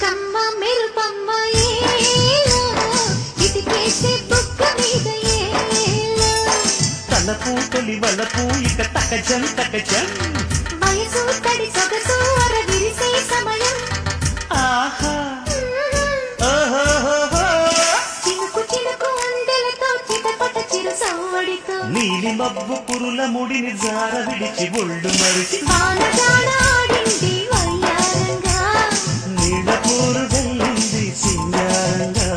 చిలకమ్మ మెరుపమ్మ ఇటికేసే బుక్క మీద తలపు తొలి వలపు ఇక తకజం తకజం వయసు తడి సొగసు అరవిరిసే సమయం ఆహా చినుకు చినుకు అందెలతో చిటపట చిరు సవ్వడితో నీలి మబ్బు పురుల ముడిని జార విడిచి ఒళ్ళు మరిచి వానగాన ఆడింది వయ్యారంగా నీళ్ళ పూరు జల్లింది సింగారంగా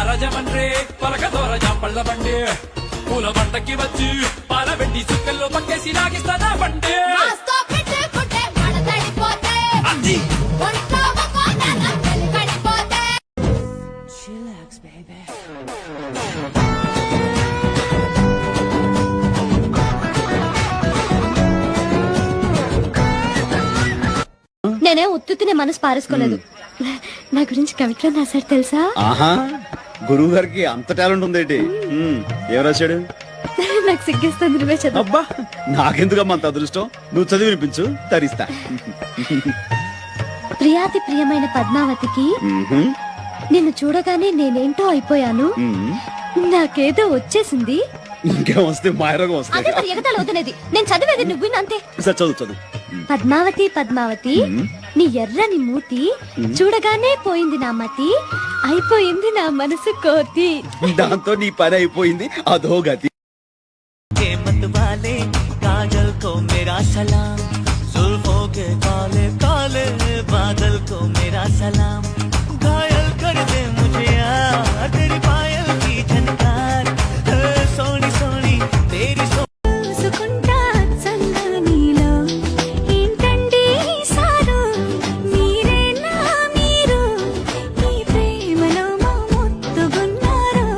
రాజమండ్రి పలకదోర జాంపళ్ళ బండి పూల బండకి వచ్చి పాల పెట్టి చుక్కల్లో పక్కేసి లాగిస్తానా బండి నేనే ఉత్తునే మనసు పారేసుకోలేదు నా గురించి కవిత్వం రాశాడు తెలుసా ఆహా గురువు గారికి అంత టాలెంట్ ఉందేంటి ఏం రాశాడు నాకు సిగ్గేస్తుంది నువ్వే చదువు అబ్బా నాకెందుకమ్మా అంత అదృష్టం నువ్వు చదివి వినిపించు తరిస్తా ప్రియాతి ప్రియమైన పద్మావతికి నిన్ను చూడగానే నేనేంటో అయిపోయాను నాకేదో వచ్చేసింది ఇంకేం వస్తే మాయరోగం అదే వస్తాయి మరి ఎగతాళి అవుతున్నది నేను చదివేది నువ్వు అంతే సరే, చదువు చదువు పద్మావతి పద్మావతి నీ ఎర్రని మూతి చూడగానే పోయింది నా మతి అయిపోయింది నా మనసు కోతి దాంతో నీ పని అయిపోయింది అదో గతి वाले काजल को मेरा सलाम जुल्फों के काले काले बादल को मेरा सलाम घायल कर दे मुझे यार तेरी पायल की झनकार सोनी सोनी तेरी చూసుకుంటా అచ్చంగా నీలో ఏంటండి సారు మీరేనా మీరు ఈ ప్రేమలో మా ముత్తుగున్నారు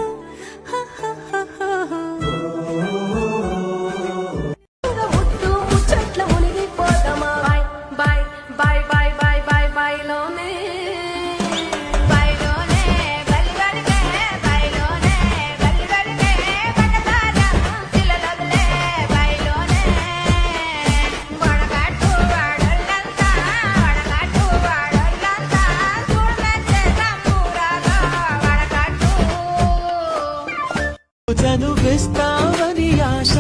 ముత్తు ముచ్చట్ల మునిగిపోతామా బై బై బై బై బై బై బైలోనే బైలోనే బలిగడికే బైలోనే బలిగడికే పట్టదారా చిలలదలే బైలోనే వడగట్టు వాడల్లంతా చూడమెచ్చే సంబూరాగా వడగట్టు చనువిస్తావని ఆశ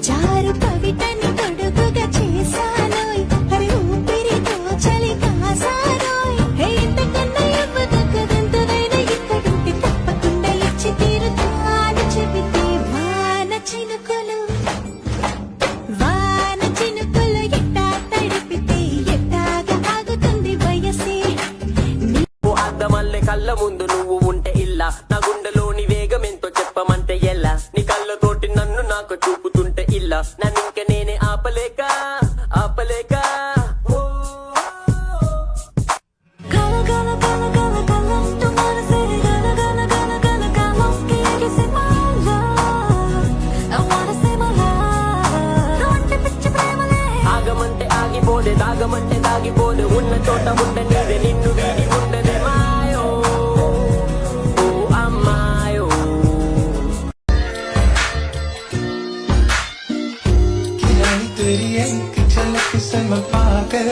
చారు కవితని తొడుగుగా చేశానోయ్ హరి ఊపిరితో చలి కాసానోయ్ హే ఇంతకన్నా ఇవ్వదగ్గదెంతనైనా ఇక్కడుంటే తప్పకుండా ఇచ్చి తీరుతాను చెబితే వాన చినుకులు ఎట్టా తడిపితే ఎట్టాగా ఆగుతుంది వయసే అద్దమల్లె కళ్ళ ముందు నువ్వు ఉంటే ఇల్లా నా గుండెలోని వేగం ఎంతో చెప్పమంటే ఎలా నీ కళ్ళతోటి నన్ను నాకు చూపుతుంటే ఇల్లా నన్ను ఇంక నేనే ఆపలేక ఆపలేక ఓ. గల గల గల గల గలంటూ మనసే గల గల గల గల గలంకి ఎగిసి my love I wanna say my love నువ్వంటే పిచ్చి ప్రేమలే ఆగమంటే ఆగిపోదే దాగమంటే దాగిపోదే ఉన్న చోట ఉండనిదే నిన్ను వీడి ఉండదే మాయో ఓ అమ్మాయో तेरी एक झलक से मैं पागल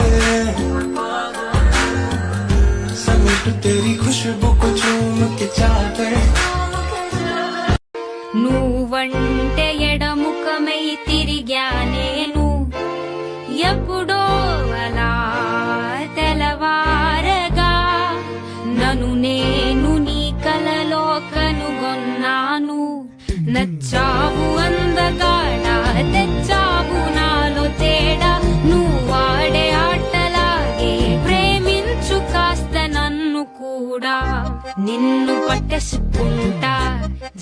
समेट तेरी खुशबू को चूम के चादर నువ్వంటే ఎడముఖమై తిరిగా నేను ఎప్పుడో అలా తెలవారగా నన్ను నేను నీ కలలో కనుగొన్నాను నచ్చావు అందగాడ తెచ్చావు నాలో తేడా నువ్వాడే ఆటలాగే ప్రేమించు కాస్త నన్ను కూడా నిన్ను పట్టేసుకుంటా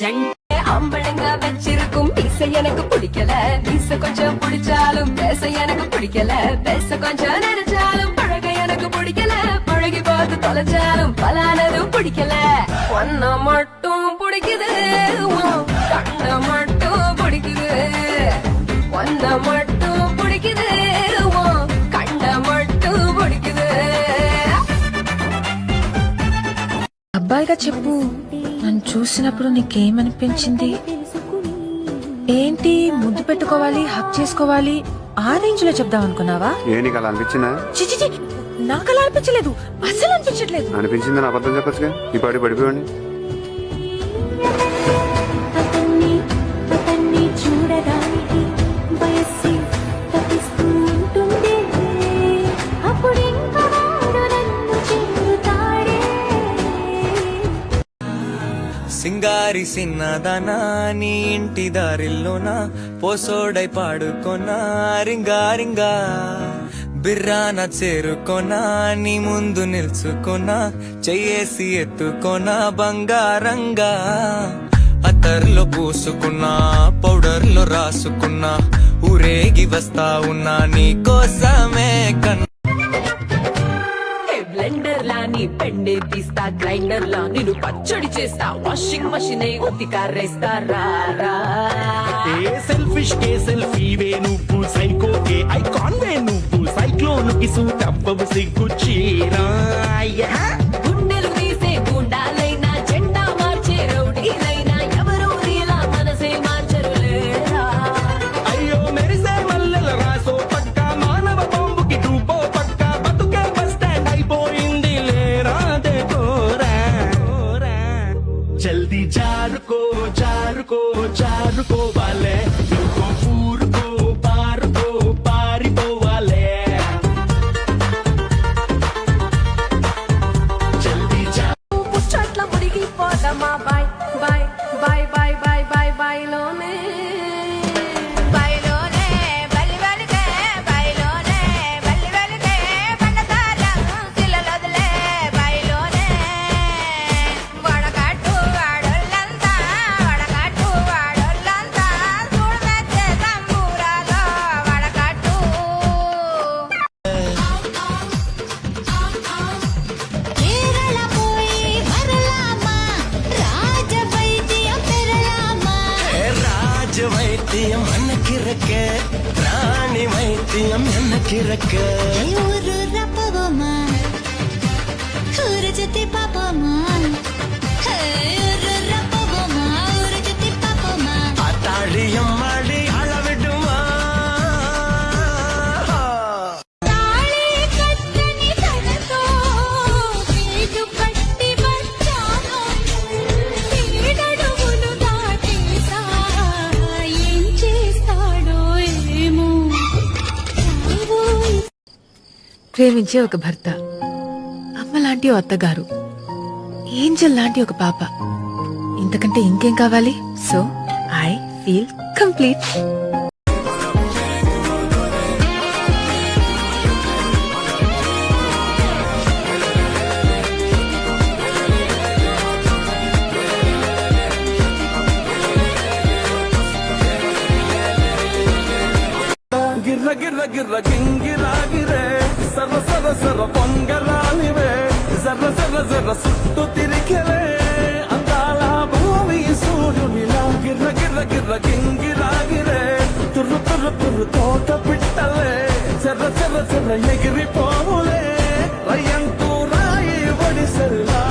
ஜண்டே ஆம்பளைங்க வச்சிருக்கும் மீச எனக்கு பிடிக்கல மீச கொஞ்சம் பிடிச்சாலும் பேச எனக்கு பிடிக்கல பேச கொஞ்சம் நினைச்சாலும் பழக எனக்கு பிடிக்கல பழகி பார்த்து தொலைச்சாலும் பலானதும் பிடிக்கல ஒன்ன மட்டும் பிடிக்குது உன் கண்ண மட்டும் பிடிக்குது ஒன்ன மட்டும் பிடிக்குது உன் கண்ண மட்டும் பிடிக்குது అబ్బాయిగా చెప్పు నన్ను చూసినప్పుడు నీకేమనిపించింది ఏంటి ముద్దు పెట్టుకోవాలి హక్ చేసుకోవాలి ఆ రేంజ్ లో చెప్దాం అనుకున్నావా ఏ నీకు అలా అనిపించిందా చిచి నాకు అలా అనిపించలేదు అసలు అనిపించట్లేదు అనిపించిందని అబద్ధం చెప్పచ్చుగా ఈ పాటి పడిపోయండి అతన్ని చూడడానికి వయస్సు తప్పిస్తూ ఉంటుంది అప్పుడు ఇంకా వాడు నన్ను చేరుతాడే సింగారి సిన్నదానా నీ ఇంటి దారిల్లోనా పోసోడై పాడుకోనా రింగా రింగా బిర్రాన చేరుకోనా నీ ముందు నిల్చుకోనా చెయ్యేసి ఎత్తుకోనా బంగారంగా అత్తర్లో పూసుకున్నా పౌడర్లో రాసుకున్నా ఊరేగి వస్తా ఉన్నా నీ కోసమే కన్నా బ్లెండర్ లా నీ పెండే తీస్తా గ్రైండర్ లా నేను పచ్చడి చేస్తా వాషింగ్ మషిన్ ఉతికారేస్తా రా రా సెల్ఫిష్ కే సెల్ఫీ వే నువ్వు సైకో కే ఐకాన్ వే నువ్వు సైక్లోన్ కి సూట్ అవ్వవు సిగ్గు చీరా గుండెలు తీసే గుండాలైనా జెండా మార్చే రౌడీలైనా ఎవరూ నీలా మనసే మార్చరు లేరా అయ్యో మెరిసే మల్లెల రాసో పక్క మానవ బాంబుకి డూబో పక్క బతుకే బస్ స్టాండ్ అయిపోయింది లేరా దే కోరా జల్దీ జారుకో జారుకో జారుకోవాలే నువ్వు ఊరుకో పారుకో పారిపోవాలే జల్దీ పుచ్చట్ల మురిగిపోదమ్మా బాయ్ బాయ్ బాయ్ బాయ్ బాయ్ బాయ్ బాయ్లోనే బయలోనే బలి బలికే బయలోనే బలి బలికే పండతారం శిలలొదలే బయలోనే వడకట్టు వాడొల్లంతా చూడమెచ్చే సంబూరాలో వడకట్టు కేరళ పోయి మరలామా రాజవైద్యం పెరలామా రాజ వైద్యం అన్నకిరక రాణి వైద్యం ఎన్నకిరక ఊరు రప్పవమా ఊరు జతి పాపమా ఊరు రప్పవమా ఊరు జతి పాపమా தாழியம் மாடி அளவிடுமா తాళి కట్టని తనతో పీటు పట్టి వచ్చాను ఏడడుగులు దాటేసా ఏం చేస్తాడో ఏమో రాబోయే ప్రేమించే ఒక భర్త అమ్మ లాంటి ఓ అత్తగారు ఏంజల్ లాంటి ఒక పాప ఇంతకంటే ఇంకేం కావాలి సో ఐ ఫీల్ కంప్లీట్ గిర్ర గిర్ర గిర్ర గింగిరాగిరే సర్ర సర్ర సర్ర పొంగరాలివే జర్ర జర్ర జర్ర సుట్టు తిరిగలే అందాల భూమి సూర్యునిలా గిర్ర గిర్ర గిర్ర గింగిరాగిరే తుర్రు తుర్రు తుర్రు తోట పిట్టలే చెర్ర చెర్ర చెర్ర ఎగిరిపోవులే రయ్యంతూ రాయి ఒడిసెల్లా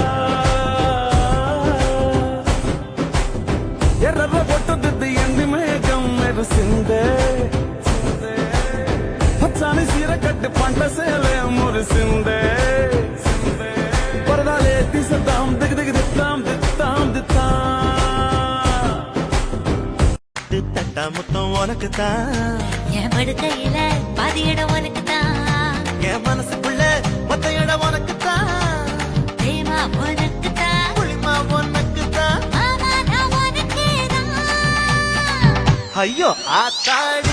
ఎర్ర బొట్టు దిద్ది ఎండి మేఘం మెరిసిందే పచ్చాని సీర కట్టి పంట సేలే మురిసిందే పరదాలే తీసేద్దాం దిగ దిగ దిద్దాం దిద్దాం దిద్దాం தட்டா முத்தம் உனக்குத்தான் என் படுக்கையில பாதி இடம் உனக்குதான் என் மனசுக்குள்ள மொத்த இடம் உனக்குத்தான் பிரேமா உனக்குதான் புளிமா உனக்குத்தான் மாமா நான் உனக்கேதான் ஐயோ ஆத்தாடி